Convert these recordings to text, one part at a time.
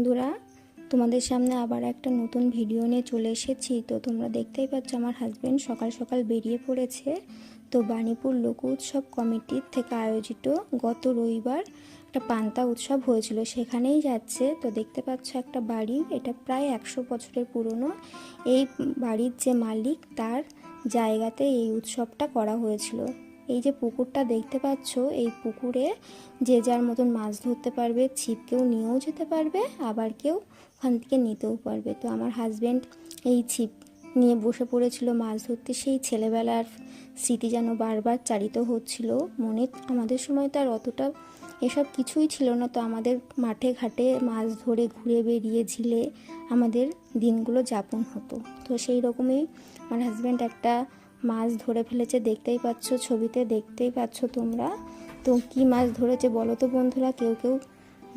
বন্ধুরা, তোমাদের সামনে আবার একটা নতুন ভিডিও নিয়ে চলে এসেছি। তো তোমরা দেখতেই পাচ্ছ আমার হাজবেন্ড সকাল সকাল বেরিয়ে পড়েছে। তো বাণীপুর লোক উৎসব কমিটির থেকে আয়োজিত গত রবিবার একটা পান্তা উৎসব হয়েছিল, সেখানেই যাচ্ছে। তো দেখতে পাচ্ছ একটা বাড়ি, এটা প্রায় 100 বছরের পুরনো। এই বাড়ির যে মালিক তার জায়গাতে এই উৎসবটা করা হয়েছিল। এই যে পুকুরটা দেখতে পাচ্ছ, এই পুকুরে যে যার মতন মাছ ধরতে পারবে, ছিপ কেউ নিয়েও যেতে পারবে, আবার কেউ ওখান থেকে নিতেও পারবে। তো আমার হাজবেন্ড এই ছিপ নিয়ে বসে পড়েছিল মাছ ধরতে। সেই ছেলেবেলার স্মৃতি যেন বারবার চালিত হচ্ছিল মনে। আমাদের সময় তো আর অতটা এসব কিছুই ছিল না, তো আমাদের মাঠে ঘাটে মাছ ধরে ঘুরে বেরিয়ে ঝিলে আমাদের দিনগুলো যাপন হতো। তো সেই রকমই আমার হাজব্যান্ড একটা মাছ ধরে ফেলেছে, দেখতেই পাচ্ছ, ছবিতে দেখতেই পাচ্ছ তোমরা। তো কি মাছ ধরেছে বলো তো বন্ধুরা, কেউ কেউ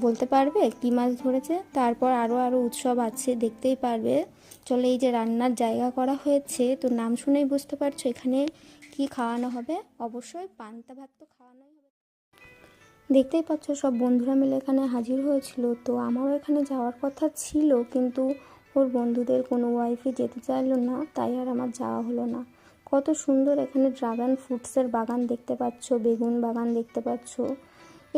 বলতে পারবে কি মাছ ধরেছে? তারপর আরও উৎসব আছে, দেখতেই পারবে। চলো, এই যে রান্নার জায়গা করা হয়েছে, তো নাম শুনেই বুঝতে পারছো এখানে কি খাওয়ানো হবে। অবশ্যই পান্তা ভাত তো খাওয়ানোই হবে। দেখতেই পাচ্ছ সব বন্ধুরা মিলে এখানে হাজির হয়েছিল। তো আমারও এখানে যাওয়ার কথা ছিল, কিন্তু ওর বন্ধুদের কোনো ওয়াইফই যেতে চাইলো না, তাই আর আমার যাওয়া হলো না। কত সুন্দর এখানে ড্রাগন ফ্রুটসের বাগান দেখতে পাচ্ছ, বেগুন বাগান দেখতে পাচ্ছ।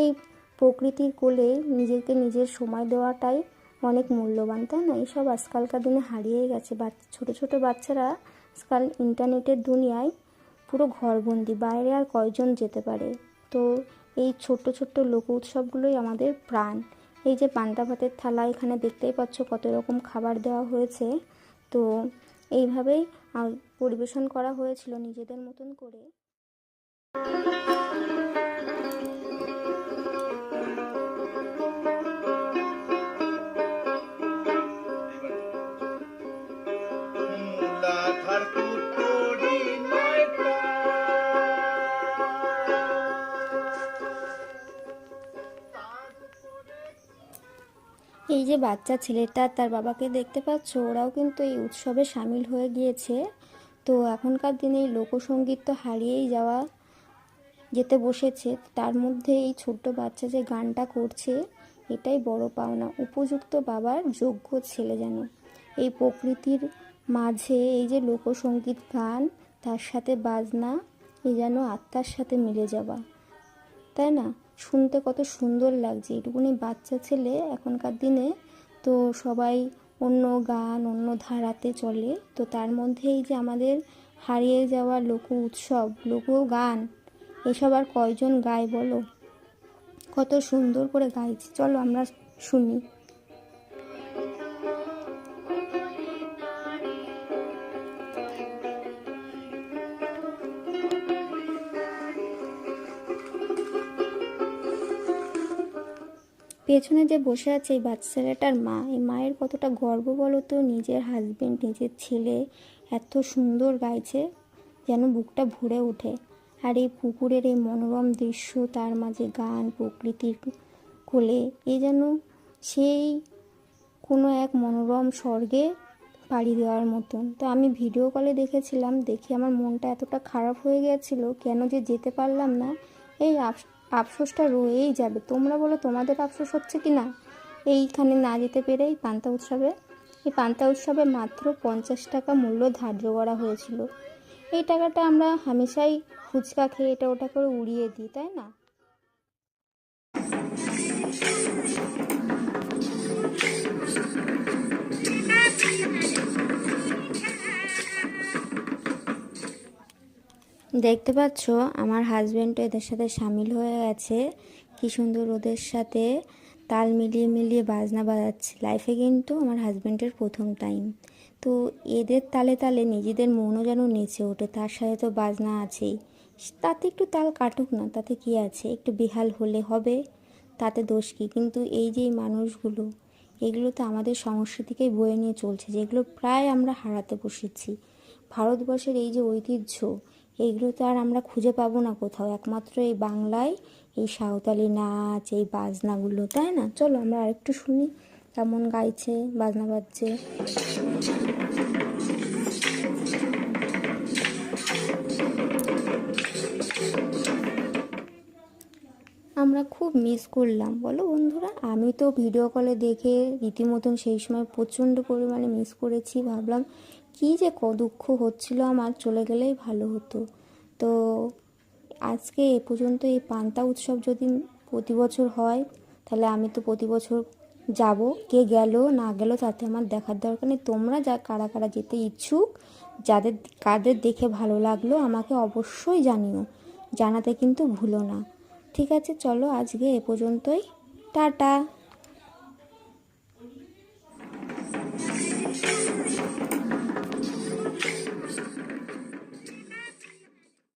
এই প্রকৃতির কোলে নিজেকে নিজের সময় দেওয়াটাই অনেক মূল্যবান, তাই না? এইসব আজকালকার দিনে হারিয়ে গেছে। ছোট ছোট বাচ্চারা আজকাল ইন্টারনেটের দুনিয়ায় পুরো ঘরবন্দি, বাইরে আর কয়জন যেতে পারে? তো এই ছোট্ট ছোট্ট লোক উৎসবগুলোই আমাদের প্রাণ। এই যে পান্তা ভাতের থালা, এখানে দেখতেই পাচ্ছ কত রকম খাবার দেওয়া হয়েছে। তো এইভাবেই পরিবেশন করা হয়েছিল নিজেদের মতন করে। এই যে বাচ্চা ছেলেটা তার বাবাকে দেখতে পাচ্ছ, ওরাও কিন্তু এই উৎসবে সামিল হয়ে গিয়েছে। তো এখনকার দিনে এই লোকসঙ্গীত তো হারিয়েই যেতে বসেছে। তার মধ্যে এই ছোট্ট বাচ্চা যে গানটা করছে, এটাই বড় পাওনা। উপযুক্ত বাবার যোগ্য ছেলে যেন। এই প্রকৃতির মাঝে এই যে লোকসঙ্গীত গান, তার সাথে বাজনা, এই যেন আত্মার সাথে মিলে যাওয়া, তাই না? শুনতে কত সুন্দর লাগছে। এটুকুনি বাচ্চা ছেলে এখনকার দিনে তো সবাই অন্য গান, অন্য ধারাতে চলে। তো তার মধ্যে এই যে আমাদের হারিয়ে যাওয়া লোক উৎসব, লোক গান, এসব আর কয়জন গায় বলো? কত সুন্দর করে গাইছে, চলো আমরা শুনি। পেছনে যে বসে আছে এই বাচ্চা ছেলেটার মা, এই মায়ের কতটা গর্ব বলো তো, নিজের হাজবেন্ড, নিজের ছেলে এত সুন্দর গাইছে, যেন বুকটা ভরে ওঠে। আর এই পুকুরের এই মনোরম দৃশ্য, তার মাঝে গান, প্রকৃতির কোলে, এ যেন সেই কোনো এক মনোরম স্বর্গে পাড়ি দেওয়ার মতন। তো আমি ভিডিও কলে দেখেছিলাম, দেখে আমার মনটা এতটা খারাপ হয়ে গিয়েছিল, কেন যে যেতে পারলাম না। এই আফসোসটা রয়েই যাবে। তোমরা বলো, তোমাদের আফসোস হচ্ছে কি না এইখানে না যেতে পেরে? এই পান্তা উৎসবে মাত্র 50 টাকা মূল্য ধার্য করা হয়েছিল। এই টাকাটা আমরা হামেশাই ফুচকা খেয়ে এটা ওটা করে উড়িয়ে দিই, তাই না? দেখতে পাচ্ছ আমার হাজব্যান্ড এদের সাথে সামিল হয়ে গেছে। কি সুন্দর ওদের সাথে তাল মিলিয়ে মিলিয়ে বাজনা বাজাচ্ছে। লাইফে কিন্তু আমার হাজব্যান্ডের প্রথম টাইম। তো এদের তালে তালে নিজেদের মনও যেন নেচে ওঠে। তার সাথে তো বাজনা আছেই, তাতে একটু তাল কাটুক না, তাতে কি আছে? একটু বেহাল হলে হবে, তাতে দোষ কী? কিন্তু এই যে মানুষগুলো, এগুলো তো আমাদের সংস্কৃতিকেই বয়ে নিয়ে চলছে, যেগুলো প্রায় আমরা হারাতে বসেছি। ভারতবর্ষের এই যে ঐতিহ্য, এইগুলো তো আর আমরা খুঁজে পাবো না কোথাও, একমাত্র এই বাংলায় এই সাঁওতালি নাচ, এই বাজনাগুলো, তাই না? চলো আমরা আরেকটু শুনি কেমন গাইছে, বাজনা বাজছে। আমরা খুব মিস করলাম, বলো বন্ধুরা। আমি তো ভিডিও কলে দেখে রীতিমতন সেই সময় প্রচণ্ড পরিমাণে মিস করেছি। ভাবলাম কী যে দুঃখ হচ্ছিল আমার, চলে গেলেই ভালো হতো। তো আজকে এ পর্যন্ত। এই পান্তা উৎসব যদি প্রতি বছর হয় তাহলে আমি তো প্রতি বছর যাব। কে গেল না গেল তাতে আমার দেখার দরকার নেই। তোমরা যা কারা কারা যেতে ইচ্ছুক, যাদের কাদের দেখে ভালো লাগলো আমাকে অবশ্যই জানিও, জানাতে কিন্তু ভুলো না। ঠিক আছে, চলো আজকে এ পর্যন্তই। টাটা।